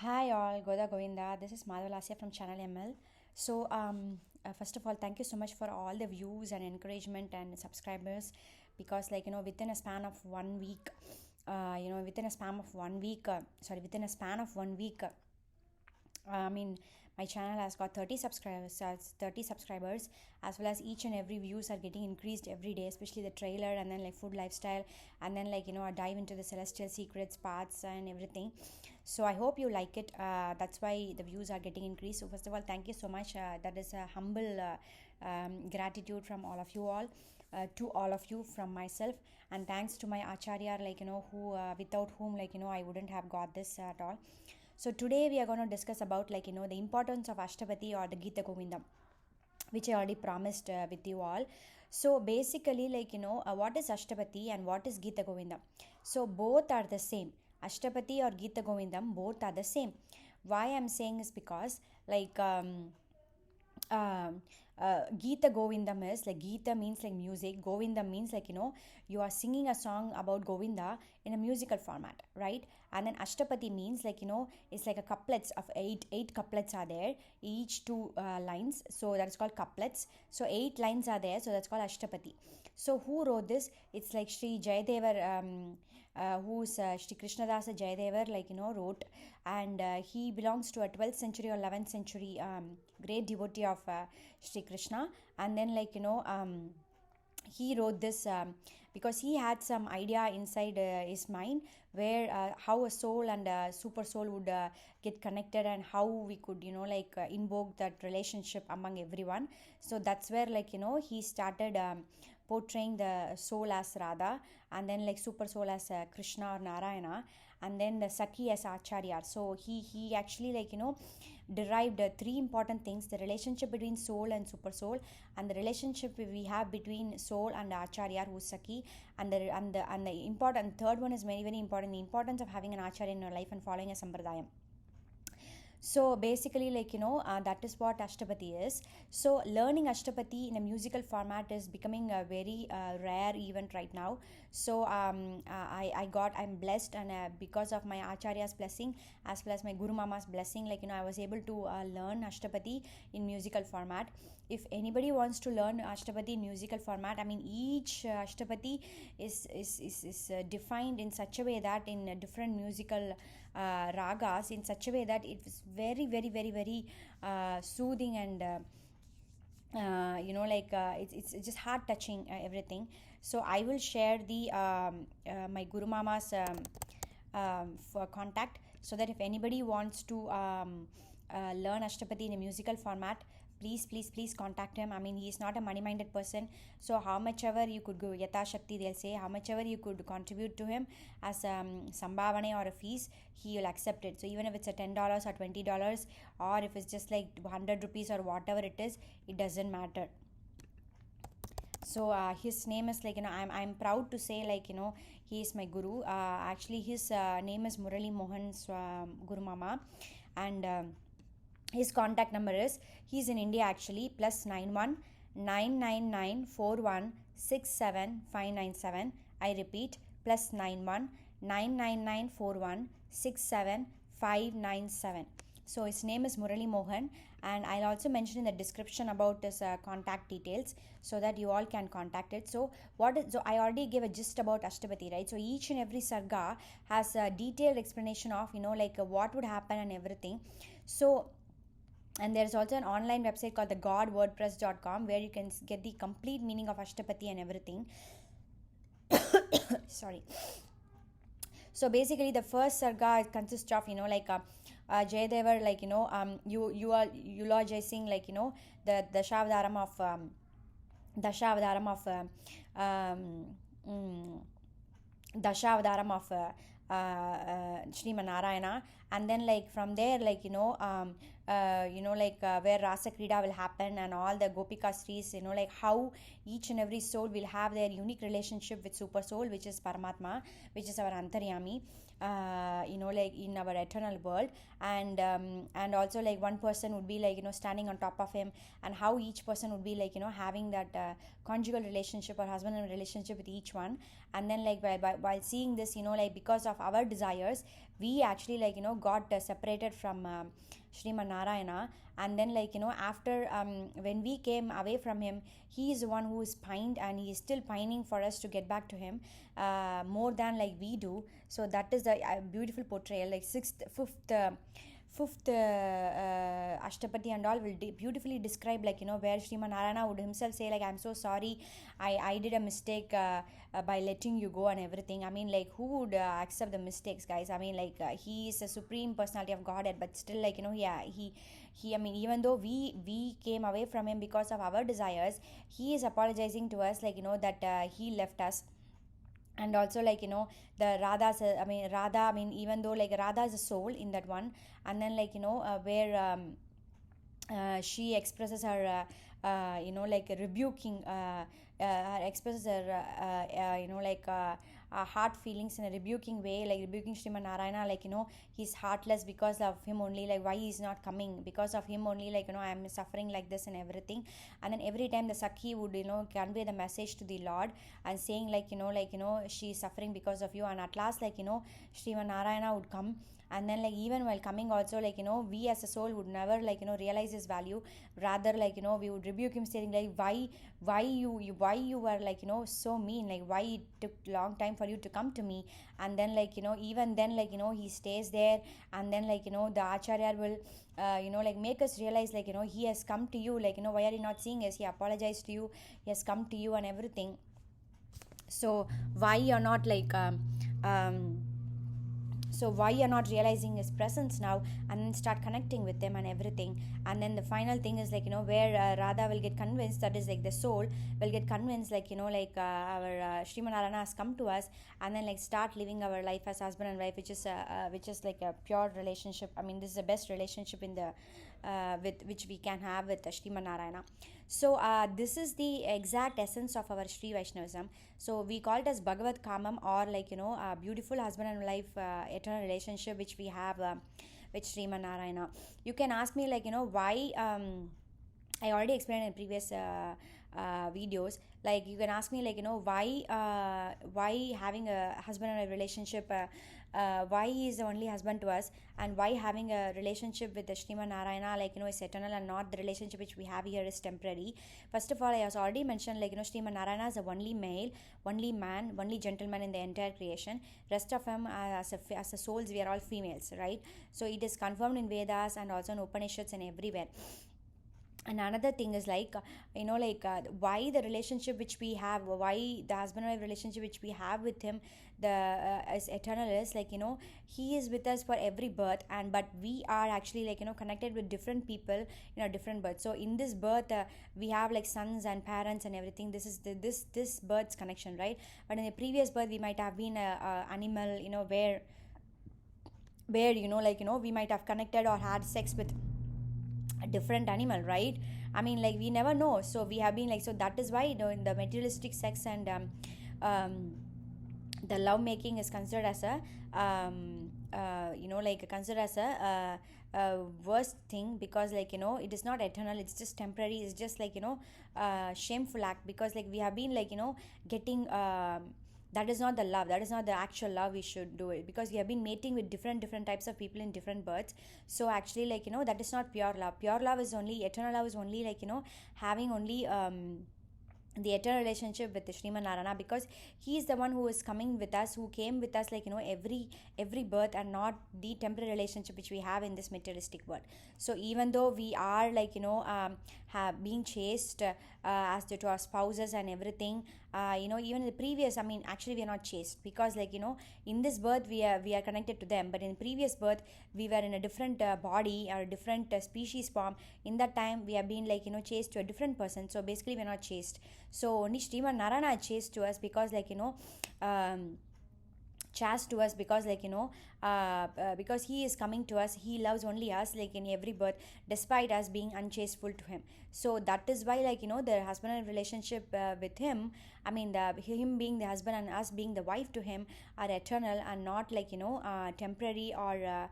Hi all, Goda Govinda. This is Madhav from Channel ML. First of all, thank you so much for all the views and encouragement and subscribers because, within a span of 1 week, within a span of 1 week, I mean, my channel has got 30 subscribers, as well as each and every views are getting increased every day, especially the trailer and then like food lifestyle, and then I dive into the celestial secrets, paths, and everything. So I hope you like it. That's why the views are getting increased. So first of all, thank you so much. That is a humble gratitude from all of you all. To all of you from myself, and thanks to my acharya, who without whom, I wouldn't have got this at all. So today we are going to discuss about the importance of Ashtapati or the Gita Govindam, which I already promised with you all. So basically, what is Ashtapati and what is Gita Govindam? So both are the same. Ashtapati or Gita Govindam, both are the same. Why I'm saying is because um, Gita Govindam is like Gita means like music, Govindam means you are singing a song about Govinda in a musical format, right? And then Ashtapati means it's like a couplets of eight couplets are there, each two lines, so that is called couplets. So 8 lines are there, so that's called Ashtapati. So who wrote this? It's like Sri Jayadevar, who's Sri Krishnadasa Jayadevar, wrote, and he belongs to a 12th century or 11th century great devotee of Sri Krishna. And then he wrote this because he had some idea inside his mind where how a soul and a super soul would get connected, and how we could invoke that relationship among everyone. So that's where he started portraying the soul as Radha, and then super soul as Krishna or Narayana, and then the Saki as Acharya. So he actually derived three important things: the relationship between soul and super soul, and the relationship we have between soul and Acharya, who's Saki, and the important third one is very very important: the importance of having an Acharya in your life and following a Sampradayam. So basically, that is what Ashtapati is. So learning Ashtapati in a musical format is becoming a very rare event right now. So I'm blessed, and because of my Acharya's blessing as well as my Guru Mama's blessing, I was able to learn Ashtapati in musical format. If anybody wants to learn Ashtapati in musical format, I mean, each Ashtapati is defined in such a way that in different musical ragas, in such a way that it's very very very very soothing, and it's just heart touching, everything. So I will share the my Guru Mama's for contact, so that if anybody wants to learn Ashtapati in a musical format, please contact him. I mean, he is not a money minded person, so how much ever you could go, yata shakti they'll say, how much ever you could contribute to him as sambhavane or a fees, he will accept it. So even if it's a $10 or $20, or if it's just like 100 rupees or whatever it is, it doesn't matter. So his name is I'm proud to say he is my guru. Actually his name is Murali Mohan Guru Mama, and his contact number is, he's in India actually, plus 91 9994167 I repeat, plus 91 9994167 So his name is Murali Mohan, and I'll also mention in the description about his contact details, so that you all can contact it. So I already gave a gist about Ashtapati, right? So each and every sarga has a detailed explanation of what would happen and everything. So, and there's also an online website called the godwordpress.com, where you can get the complete meaning of Ashtapati and everything. Sorry. So basically the first sarga consists of Jayadevar, you are eulogizing the Dashavadaram of Dashavadaram of Dashavadaram of Sriman Narayana, and then from there where Rasa Krida will happen, and all the Gopika Sris, how each and every soul will have their unique relationship with Super Soul, which is Paramatma, which is our Antaryami. like in our eternal world. And also like one person would be like standing on top of him, and how each person would be like having that conjugal relationship or husband and relationship with each one. And then like while seeing this, like because of our desires, we actually like got separated from Sriman Narayana. And then like after when we came away from him, he is the one who is pined, and he is still pining for us to get back to him more than like we do. So that is the beautiful portrayal. Like sixth fifth fifth Ashtapati and all will beautifully describe like where Sriman Narayana would himself say like, I'm so sorry, I did a mistake by letting you go and everything. I mean, like, who would accept the mistakes, guys? I mean, like, he is a supreme personality of Godhead, but still like yeah, he I mean, even though we came away from him because of our desires, he is apologizing to us like that he left us. And also like the Radha's Radha, I mean, even though like Radha is a soul in that one. And then like where she expresses her like rebuking expresses her heart feelings in a rebuking way, like rebuking Sriman Narayana, like he's heartless, because of him only, like why he's not coming, because of him only, like I'm suffering like this and everything. And then every time the Sakhi would convey the message to the Lord, and saying like she's suffering because of you. And at last like Sriman Narayana would come. And then like even while coming also, like we as a soul would never like realize his value. Rather like we would rebuke him, saying like why you were like so mean, like why it took long time for you to come to me. And then like even then like he stays there. And then like the Acharya will like make us realize like he has come to you, like why are you not seeing us, he apologized to you, he has come to you and everything. So why you're not like so why you're not realizing his presence now, and then start connecting with him and everything. And then the final thing is like where Radha will get convinced, that is like the soul will get convinced like our Sriman Narayana has come to us. And then like start living our life as husband and wife, which is like a pure relationship. I mean, this is the best relationship in the with which we can have with Sriman Narayana. So this is the exact essence of our Sri Vaishnavism. So we call it as Bhagavad Kamam, or like a beautiful husband and wife eternal relationship which we have with Sriman Narayana. You can ask me like why I already explained in previous videos. Like you can ask me like why having a husband and a relationship, why he is the only husband to us, and why having a relationship with the Sriman Narayana like is eternal, and not the relationship which we have here is temporary. First of all, I has already mentioned like Sriman Narayana is the only male, only man, only gentleman in the entire creation. Rest of them as a souls, we are all females, right? So it is confirmed in Vedas and also in Upanishads and everywhere. And another thing is like why the relationship which we have, why the husband and wife relationship which we have with him, the is eternal, is like he is with us for every birth. And but we are actually like connected with different people different births. So in this birth we have like sons and parents and everything. This is this birth's connection, right? But in the previous birth we might have been a animal, where we might have connected or had sex with a different animal, right? I mean, like we never know. So we have been like, so that is why in the materialistic sex and the love making is considered as a considered as a worst thing, because like it is not eternal, it's just temporary, it's just like shameful act, because like we have been like getting that is not the love, that is not the actual love we should do it, because we have been mating with different types of people in different births. So actually like that is not pure love. Pure love is only, eternal love is only like having only the eternal relationship with the Sriman Narayana, because he is the one who is coming with us, who came with us like every birth, and not the temporary relationship which we have in this materialistic world. So even though we are like have been chased as to our spouses and everything, even in the previous, I mean actually we are not chased, because like in this birth we are connected to them, but in previous birth we were in a different body or a different species form. In that time we have been like chased to a different person. So basically we are not chased. So only Sriman Narayana chased to us, because like chast to us, because because he is coming to us, he loves only us like in every birth, despite us being unchasteful to him. So that is why the husband and relationship with him, I mean the him being the husband and us being the wife to him, are eternal and not temporary or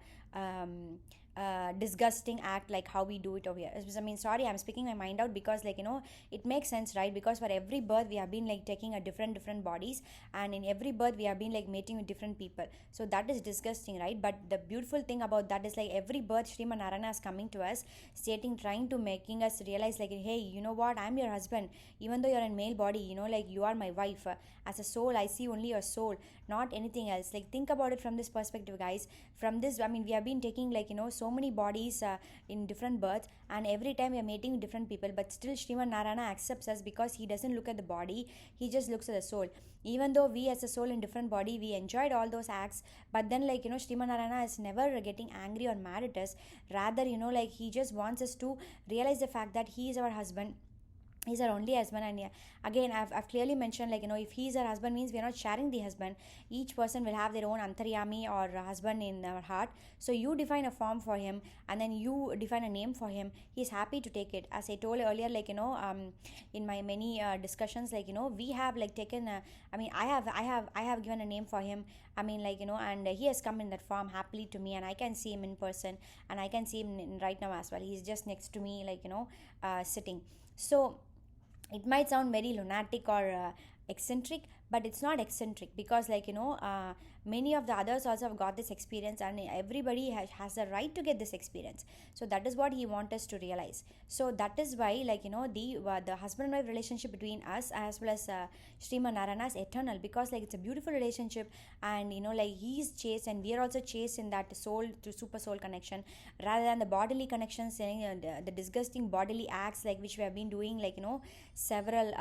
disgusting act like how we do it over here. I mean, sorry, I'm speaking my mind out, because it makes sense, right? Because for every birth we have been like taking a different bodies, and in every birth we have been like mating with different people. So that is disgusting, right? But the beautiful thing about that is like every birth Sriman Narayana is coming to us, stating, trying to making us realize like, hey, you know what, I'm your husband, even though you're in male body, like you are my wife. As a soul, I see only your soul, not anything else. Like think about it from this perspective, guys. From this, I mean, we have been taking so many bodies in different births, and every time we are mating with different people, but still Sriman Narayana accepts us, because he doesn't look at the body, he just looks at the soul. Even though we as a soul in different body, we enjoyed all those acts, but then Sriman Narayana is never getting angry or mad at us. Rather, he just wants us to realize the fact that he is our husband, he's our only husband. And yeah, again, I've clearly mentioned if he's our husband means we're not sharing the husband. Each person will have their own antaryami or husband in our heart. So you define a form for him, and then you define a name for him. He's happy to take it. As I told earlier, in my many discussions, we have taken I mean, I have given a name for him. I mean, and he has come in that form happily to me, and I can see him in person, and I can see him right now as well. He's just next to me, sitting. So it might sound very lunatic or eccentric, but it's not eccentric, because many of the others also have got this experience, and everybody has a right to get this experience. So that is what he wants us to realize. So that is why the husband and wife relationship between us as well as Sriman Narayana is eternal, because it's a beautiful relationship. And he's chaste and we are also chaste in that soul to super soul connection, rather than the bodily connections, the disgusting bodily acts which we have been doing several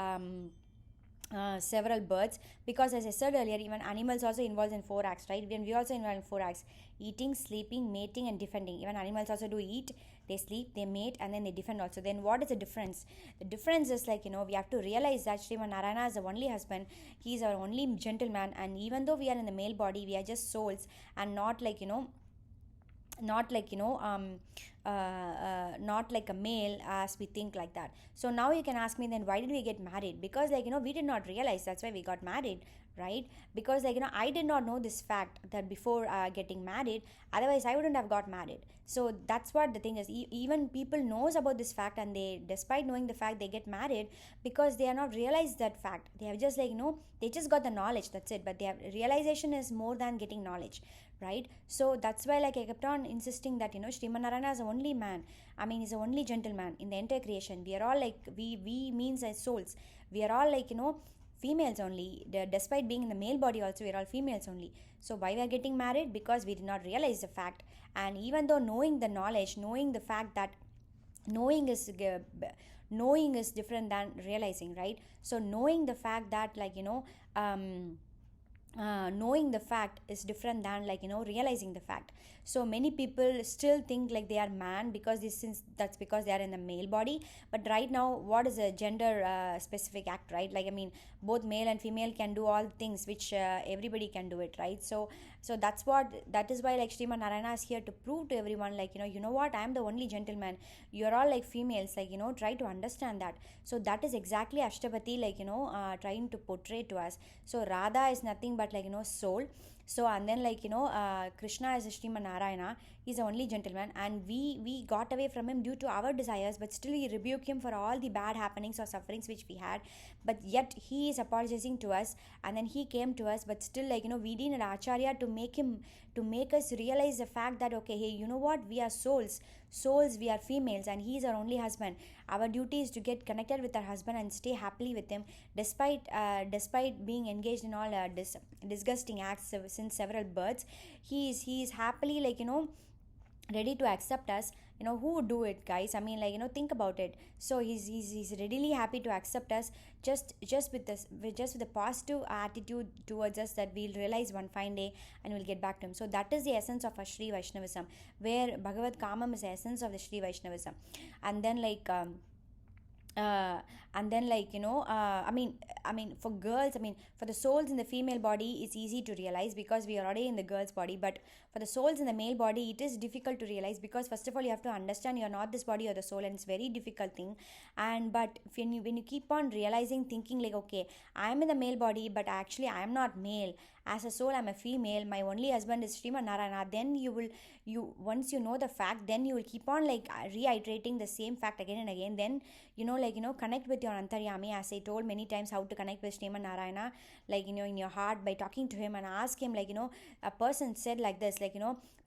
several births. Because as I said earlier, even animals also involved in four acts, right? When we also involved in four acts: eating, sleeping, mating, and defending. Even animals also do eat, they sleep, they mate, and then they defend also. Then what is the difference? The difference is we have to realize that Sriman Narayana is the only husband, he is our only gentleman. And even though we are in the male body, we are just souls, and not not not like a male as we think like that. So now you can ask me, then why did we get married? Because we did not realize, that's why we got married, right? Because I did not know this fact that before getting married, otherwise I wouldn't have got married. So that's what the thing is. Even people knows about this fact, and they, despite knowing the fact, they get married, because they are not realized that fact. They have just they just got the knowledge, that's it. But their realization is more than getting knowledge, right? So that's why I kept on insisting that Sriman Narayana is the only man, I mean he's the only gentleman in the entire creation. We are all we means as souls, we are all females only. Despite being in the male body also, we are all females only. So why we are getting married? Because we did not realize the fact. And even though knowing the knowledge, knowing the fact that knowing is knowing is different than realizing, right? So knowing the fact that knowing the fact is different than realizing the fact. So many people still think they are man, because this, since that's because they are in the male body. But right now, what is a gender specific act, right? I mean, both male and female can do all things which everybody can do it, right? So that is why Sriman Narayana is here to prove to everyone you know what, I am the only gentleman, you're all females, try to understand that. So that is exactly Ashtapati trying to portray to us. So Radha is nothing but soul. So and then Krishna is Sriman Narayana, he's the only gentleman, and we got away from him due to our desires, but still we rebuke him for all the bad happenings or sufferings which we had. But yet he is apologizing to us, and then he came to us. But still we need an acharya to make us realize the fact that okay, hey, you know what, we are souls, we are females, and he is our only husband. Our duty is to get connected with our husband and stay happily with him, despite being engaged in all disgusting acts since several births. He is happily ready to accept us. Who would do it, guys? I mean, think about it. So he's readily happy to accept us, just with this, just with a positive attitude towards us, that we'll realize one fine day and we'll get back to him. So that is the essence of a Shri Vaishnavism, where Bhagavad Kamam is the essence of the Shri Vaishnavism. And then uh, and then I mean for girls, I mean for the souls in the female body it's easy to realize because we are already in the girl's body, but for the souls in the male body it is difficult to realize because first of all you have to understand you're not this body or the soul, and it's very difficult thing. And but when you keep on realizing, thinking like, okay, I'm in the male body but actually I am not male, as a soul I'm a female, my only husband is Sriman Narayana, then you once you know the fact, then you will keep on like reiterating the same fact again and again. Then connect with your Antaryami, as I told many times how to connect with Sriman Narayana, like in your heart by talking to him and ask him, like a person said like this, like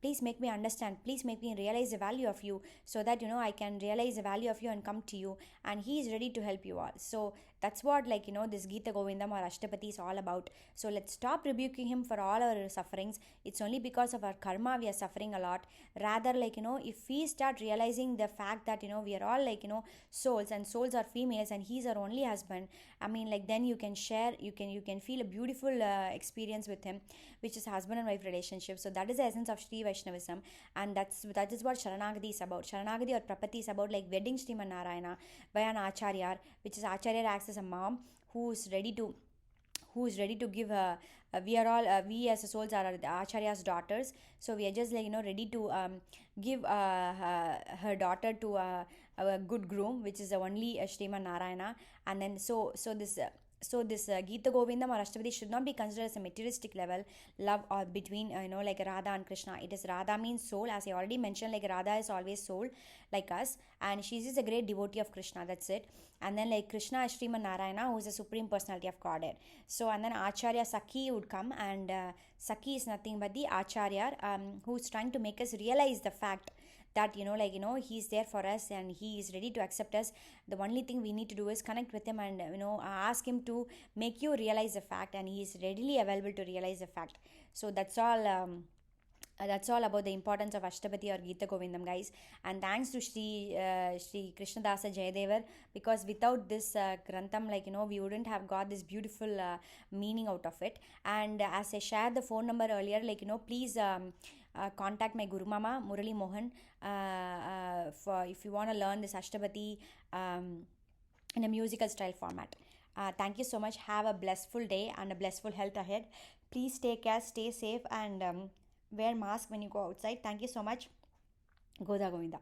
please make me understand, please make me realize the value of you, so that I can realize the value of you and come to you, and he is ready to help you all. So that's what, like this Gita Govindam or Ashtapati is all about. So let's stop rebuking him for all our sufferings. It's only because of our karma we are suffering a lot. Rather, like if we start realizing the fact that we are all like souls, and souls are females, and he's our only husband, I mean, like then you can share, you can feel a beautiful experience with him, which is husband and wife relationship. So that is the essence of Sri Vaishnavism, and that is what Sharanagati is about. Sharanagati or Prapati is about like wedding Sriman Narayana by an Acharya, which is Acharya acts as a mom who is ready to give we are all we as souls are the Acharya's daughters, so we are just like ready to give her daughter to a good groom, which is only Sriman Narayana. And then so this Gita Govindam or Ashtapadi should not be considered as a materialistic level love or between like Radha and Krishna. It is Radha means soul, as I already mentioned, like Radha is always soul like us, and she is a great devotee of Krishna, that's it. And then like Krishna is Sriman Narayana, who is the supreme personality of Godhead. So and then Acharya Sakhi would come, and Sakhi is nothing but the Acharya, who's trying to make us realize the fact that he's there for us and he is ready to accept us. The only thing we need to do is connect with him and ask him to make you realize the fact, and he is readily available to realize the fact. So that's all about the importance of Ashtapati or Gita Govindam, guys. And thanks to Sri Krishnadasa Jayadevar, because without this Grantham, like we wouldn't have got this beautiful meaning out of it. And as I shared the phone number earlier, like please contact my Guru Mama Murali Mohan for if you want to learn this Ashtapati in a musical style format. Thank you so much. Have a blissful day and a blissful health ahead. Please take care, stay safe, and wear mask when you go outside. Thank you so much. Goda Govinda.